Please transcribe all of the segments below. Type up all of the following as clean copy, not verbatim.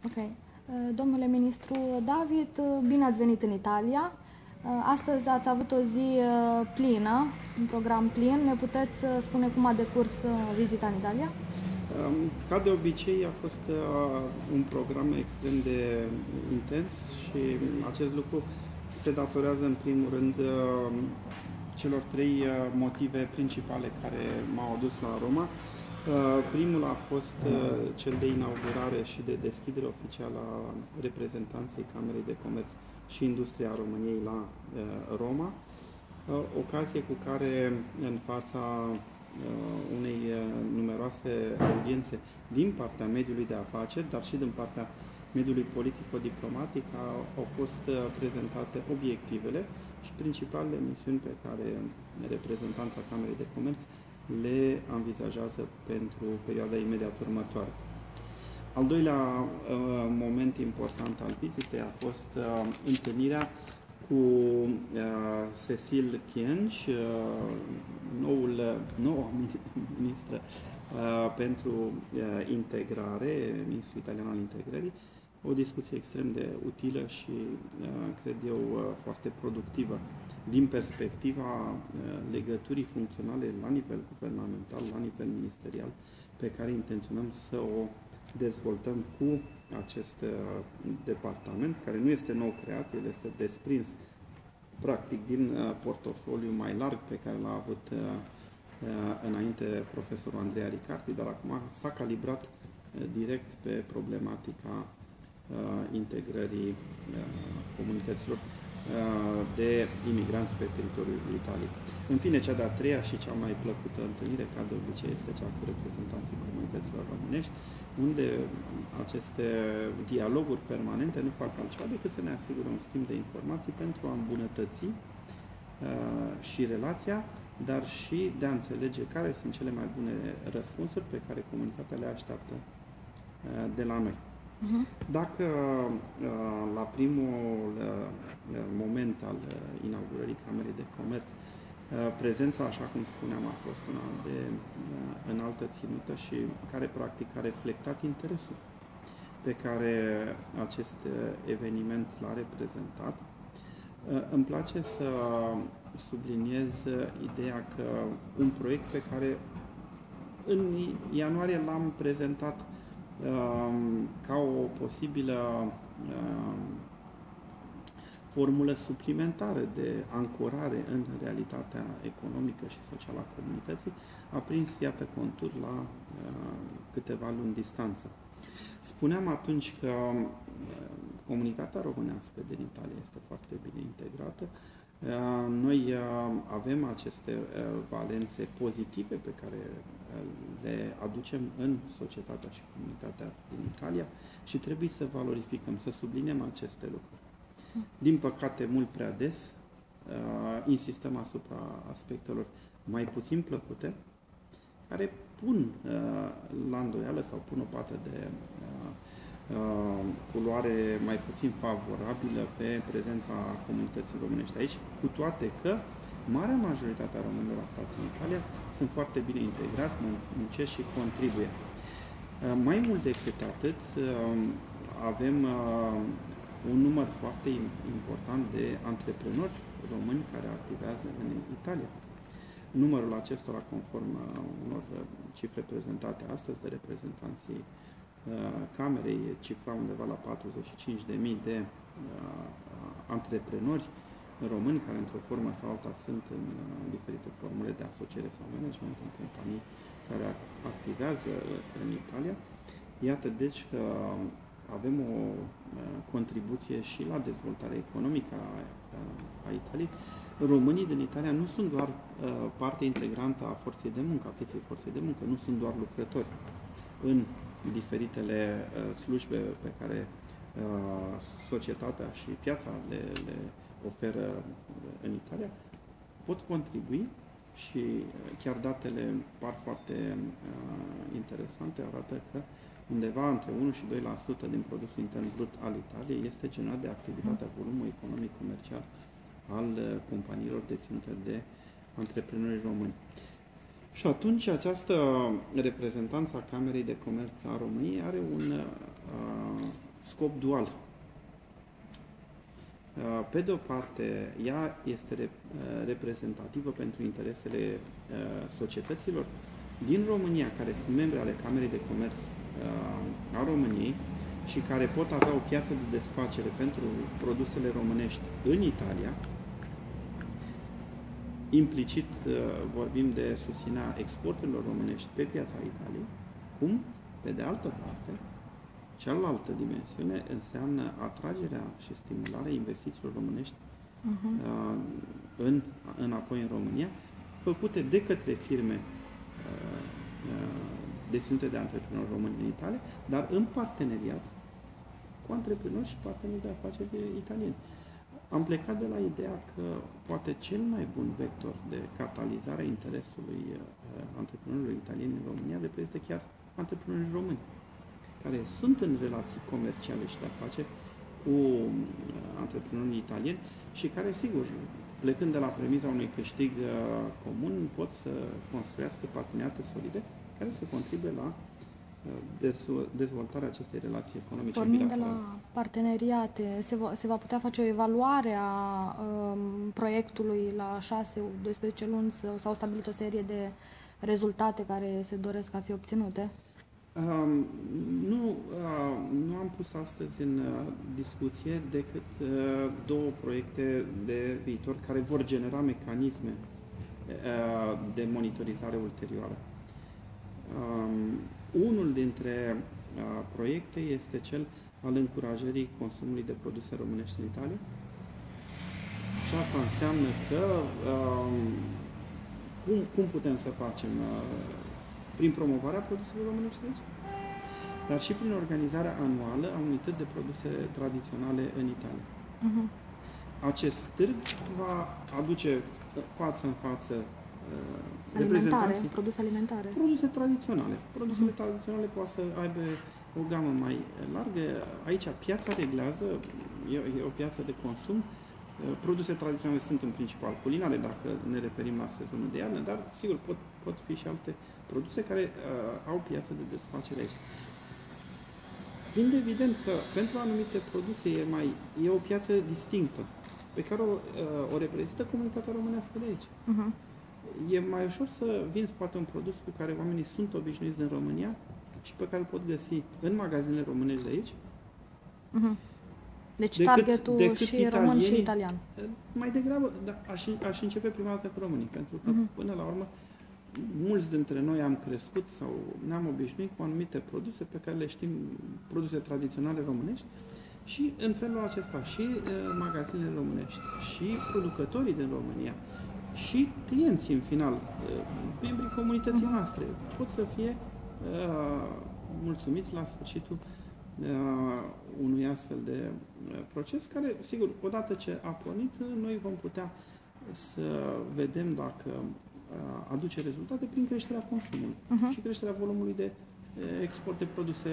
Ok. Domnule ministru David, bine ați venit în Italia. Astăzi ați avut o zi plină, un program plin. Ne puteți spune cum a decurs vizita în Italia? Ca de obicei a fost un program extrem de intens și acest lucru se datorează în primul rând celor trei motive principale care m-au adus la Roma. Primul a fost cel de inaugurare și de deschidere oficială a reprezentanței Camerei de Comerț și Industrie a României la Roma, ocazie cu care în fața unei numeroase audiențe din partea mediului de afaceri, dar și din partea mediului politico-diplomatic au fost prezentate obiectivele și principalele misiuni pe care reprezentanța Camerei de Comerț le învizajează pentru perioada imediat următoare. Al doilea moment important al vizitei a fost întâlnirea cu Cecile Kyenge, noua ministră pentru integrare, ministrul italian al integrării, o discuție extrem de utilă și, cred eu, foarte productivă din perspectiva legăturii funcționale la nivel guvernamental, la nivel ministerial, pe care intenționăm să o dezvoltăm cu acest departament, care nu este nou creat, el este desprins practic din portofoliu mai larg pe care l-a avut înainte profesorul Andrea Riccardi, dar acum s-a calibrat direct pe problematica integrării comunităților de imigranți pe teritoriul Italiei. În fine, cea de-a treia și cea mai plăcută întâlnire, ca de obicei, este cea cu reprezentanții comunităților românești, unde aceste dialoguri permanente nu fac altceva decât să ne asigură un schimb de informații pentru a îmbunătăți și relația, dar și de a înțelege care sunt cele mai bune răspunsuri pe care comunitatea le așteaptă de la noi. Dacă la primul moment al inaugurării Camerei de Comerț prezența, așa cum spuneam, a fost una de înaltă ținută și care practic a reflectat interesul pe care acest eveniment l-a reprezentat, îmi place să subliniez ideea că un proiect pe care în ianuarie l-am prezentat ca o posibilă formulă suplimentară de ancorare în realitatea economică și socială a comunității, a prins, iată, contur la câteva luni distanță. Spuneam atunci că comunitatea românească din Italia este foarte bine integrată. Noi avem aceste valențe pozitive pe care le aducem în societatea și comunitatea din Italia și trebuie să valorificăm, să subliniem aceste lucruri. Din păcate, mult prea des, insistăm asupra aspectelor mai puțin plăcute, care pun la îndoială sau pun o pată de culoare mai puțin favorabilă pe prezența comunității românești aici, cu toate că marea majoritate a românilor aflați în Italia sunt foarte bine integrați, muncesc și contribuie. Mai mult decât atât, avem un număr foarte important de antreprenori români care activează în Italia. Numărul acestora, conform unor cifre prezentate astăzi de reprezentanții Camerei, cifra undeva la 45.000 de antreprenori români care, într-o formă sau alta, sunt în diferite formule de asociere sau management în companii care activează în Italia. Iată, deci, că avem o contribuție și la dezvoltarea economică a Italiei. Românii din Italia nu sunt doar parte integrantă a forței de muncă, a pieței forței de muncă, nu sunt doar lucrători în diferitele slujbe pe care societatea și piața le oferă în Italia, pot contribui și chiar datele par foarte interesante, arată că undeva între 1 și 2% din produsul intern brut al Italiei este generat de activitatea volumului economic comercial al companiilor deținute de antreprenori români. Și atunci această reprezentanță a Camerei de Comerț a României are scop dual. Pe de o parte, ea este reprezentativă pentru interesele societăților din România, care sunt membre ale Camerei de Comerț a României și care pot avea o piață de desfacere pentru produsele românești în Italia. Implicit vorbim de susținerea exporturilor românești pe piața Italiei, cum, pe de altă parte, cealaltă dimensiune înseamnă atragerea și stimularea investițiilor românești înapoi în România, făcute de către firme deținute de antreprenori români în Italia, dar în parteneriat cu antreprenori și parteneri de afaceri italieni. Am plecat de la ideea că poate cel mai bun vector de catalizare a interesului antreprenorilor italieni în România reprezintă chiar antreprenorii români, care sunt în relații comerciale și de afaceri cu antreprenorii italieni și care, sigur, plecând de la premiza unui câștig comun, pot să construiască parteneriate solide care să contribuie la dezvoltarea acestei relații economice. Pornind de la parteneriate, se va putea face o evaluare a proiectului la 6-12 luni? S-au stabilit o serie de rezultate care se doresc a fi obținute? Nu am pus astăzi în discuție decât două proiecte de viitor care vor genera mecanisme de monitorizare ulterioară. Unul dintre proiecte este cel al încurajării consumului de produse românești în Italia. Și asta înseamnă că cum putem să facem? Prin promovarea produselor românești aici, dar și prin organizarea anuală a unități de produse tradiționale în Italia. Acest târg va aduce față în față produse alimentare. Produse tradiționale. Produsele tradiționale poate să aibă o gamă mai largă. Aici piața reglează, e o piață de consum. Produse tradiționale sunt în principal culinare, dacă ne referim la sezonul de iarnă, dar sigur pot fi și alte produse care au piață de desfacere aici. Fiind evident că pentru anumite produse e o piață distinctă, pe care o reprezintă comunitatea românească de aici. E mai ușor să vinzi poate un produs cu care oamenii sunt obișnuiți în România și pe care îl pot găsi în magazinele românești de aici. Deci targetul și român și italian. Mai degrabă, aș începe prima dată cu românii, pentru că până la urmă mulți dintre noi am crescut sau ne-am obișnuit cu anumite produse pe care le știm, produse tradiționale românești, și în felul acesta și magazinele românești, și producătorii din România, și clienții în final, membrii comunității noastre, pot să fie mulțumiți la sfârșitul unui astfel de proces care, sigur, odată ce a pornit, noi vom putea să vedem dacă aduce rezultate prin creșterea consumului și creșterea volumului de export de produse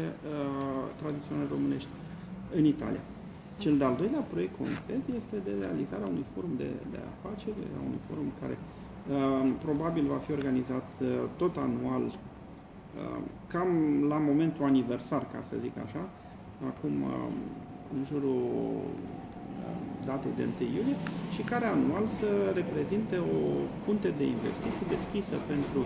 tradiționale românești în Italia. Cel de-al doilea proiect concret este de realizarea unui forum de afaceri, a unui forum care probabil va fi organizat tot anual, cam la momentul aniversar, ca să zic așa, acum în jurul datei de 1 iulie, și care anual să reprezinte o punte de investiții deschisă pentru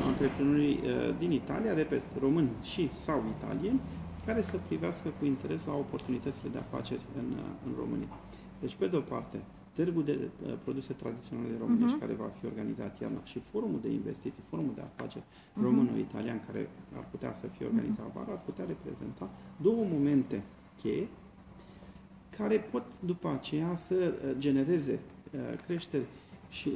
antreprenorii din Italia, repet, români și sau italieni, care să privească cu interes la oportunitățile de afaceri în România. Deci, pe de o parte, târgul de produse tradiționale românești care va fi organizat iarna și forumul de investiții, forumul de afaceri româno-italian care ar putea să fie organizat vara, ar putea reprezenta două momente cheie care pot după aceea să genereze creșteri și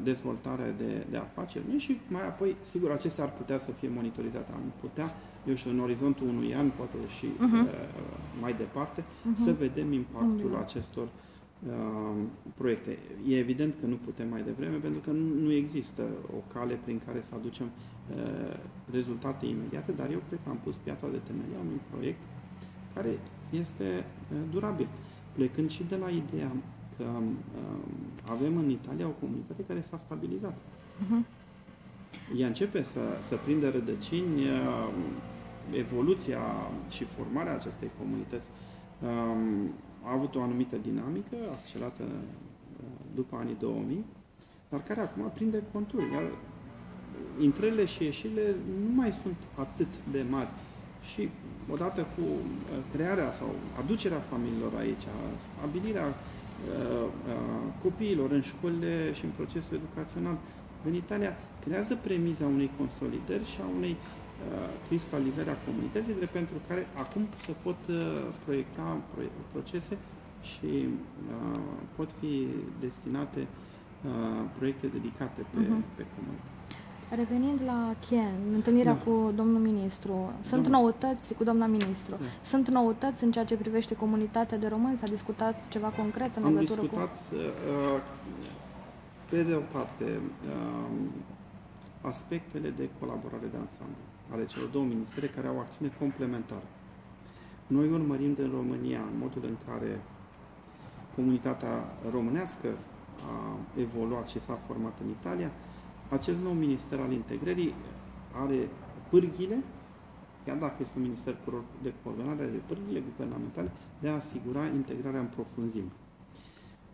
dezvoltarea de afaceri. Și mai apoi, sigur, acestea ar putea să fie monitorizate. Am putea, eu știu, în orizontul unui an, poate și mai departe, să vedem impactul acestor proiecte. E evident că nu putem mai devreme, pentru că nu există o cale prin care să aducem rezultate imediate, dar eu cred că am pus piatra de temelie a unui proiect care este durabil, plecând și de la ideea că avem în Italia o comunitate care s-a stabilizat. Ea începe să prindă rădăcini evoluția și formarea acestei comunități a avut o anumită dinamică, accelerată după anii 2000, dar care acum prinde conturi. Iar intrările și ieșirile nu mai sunt atât de mari. Și odată cu crearea sau aducerea familiilor aici, stabilirea copiilor în școlile și în procesul educațional din Italia, creează premiza unei consolidări și a unei cristalizări a comunității, pentru care acum se pot proiecta procese și pot fi destinate proiecte dedicate pe comunitate. Revenind la Chien, întâlnirea cu domnul ministru, sunt noutăți cu doamna ministru. Sunt noutăți în ceea ce privește comunitatea de români? S-a discutat ceva concret în legătură cu... Am discutat, pe de o parte, aspectele de colaborare de ansamblu ale celor două ministere care au acțiune complementară. Noi urmărim din România în modul în care comunitatea românească a evoluat și s-a format în Italia. Acest nou minister al integrării are pârghile, chiar dacă este un minister de coordonare, are pârghile guvernamentale de a asigura integrarea în profunzime.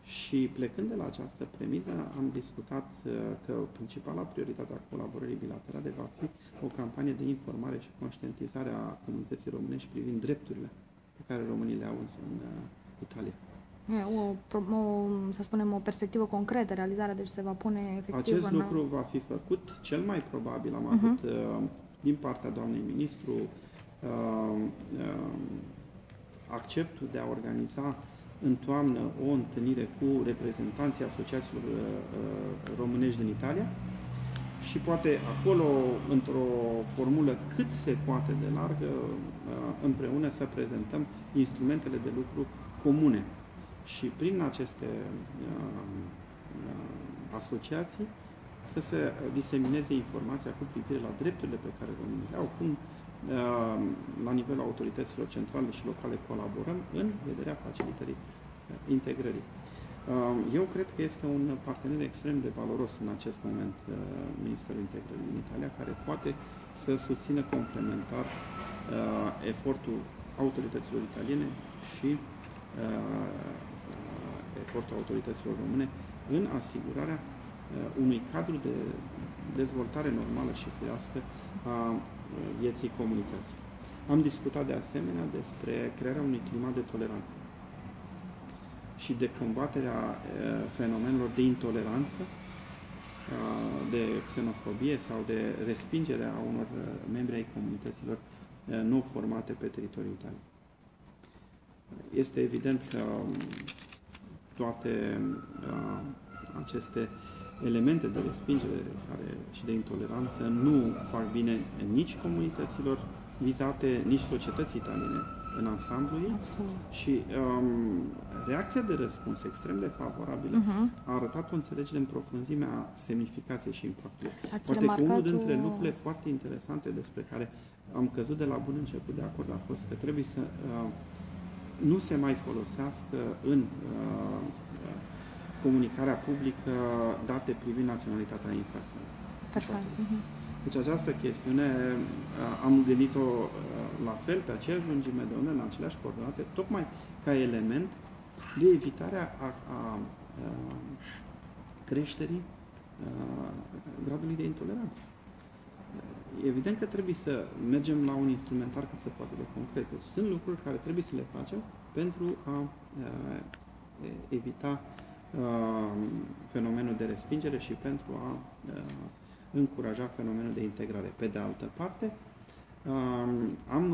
Și plecând de la această premiză, am discutat că principala prioritate a colaborării bilaterale va fi o campanie de informare și conștientizare a comunității românești privind drepturile pe care românii le au în Italia. Să spunem, o perspectivă concretă, realizarea, deci se va pune efectiv Acest lucru va fi făcut, cel mai probabil am avut din partea doamnei ministru acceptul de a organiza în toamnă o întâlnire cu reprezentanții asociațiilor românești din Italia și poate acolo, într-o formulă cât se poate de largă, împreună să prezentăm instrumentele de lucru comune. Și prin aceste asociații să se disemineze informația cu privire la drepturile pe care românii le au, cum la nivelul autorităților centrale și locale colaborăm în vederea facilitării integrării. Eu cred că este un partener extrem de valoros în acest moment Ministerul Integrării din Italia, care poate să susțină complementar efortul autorităților italiene și efortul autorităților române în asigurarea unui cadru de dezvoltare normală și firească a vieții comunității. Am discutat de asemenea despre crearea unui climat de toleranță și de combaterea fenomenelor de intoleranță, de xenofobie sau de respingere a unor membri ai comunităților nou formate pe teritoriul Italiei. Este evident că toate aceste elemente de respingere și de intoleranță nu fac bine nici comunităților vizate, nici societății italiene în ansamblu ei. Și reacția de răspuns extrem de favorabilă a arătat o înțelegere în profunzimea semnificației și impactului. Poate că unul dintre lucrurile foarte interesante despre care am căzut de la bun început de acord a fost că trebuie să nu se mai folosească în comunicarea publică date privind naționalitatea infracțională. Deci această chestiune am gândit-o la fel, pe aceeași lungime de undă, în aceleași coordonate, tocmai ca element de evitare a creșterii gradului de intoleranță. Evident că trebuie să mergem la un instrumentar cât se poate de concret. Deci sunt lucruri care trebuie să le facem pentru a evita fenomenul de respingere și pentru a încuraja fenomenul de integrare. Pe de altă parte, am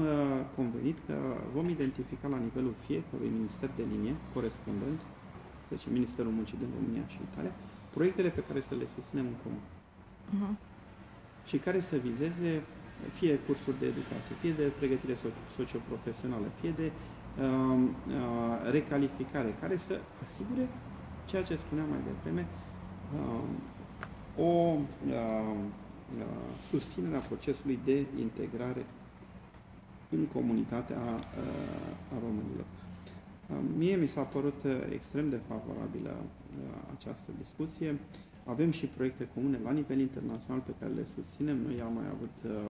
convenit că vom identifica la nivelul fiecărui minister de linie corespondent, deci Ministerul Muncii din România și Italia, proiectele pe care să le susținem în comun. Și care să vizeze fie cursuri de educație, fie de pregătire socioprofesională, fie de recalificare, care să asigure ceea ce spuneam mai devreme, o susținere a procesului de integrare în comunitatea a românilor. Mie mi s-a părut extrem de favorabilă această discuție. Avem și proiecte comune la nivel internațional pe care le susținem. Noi am mai avut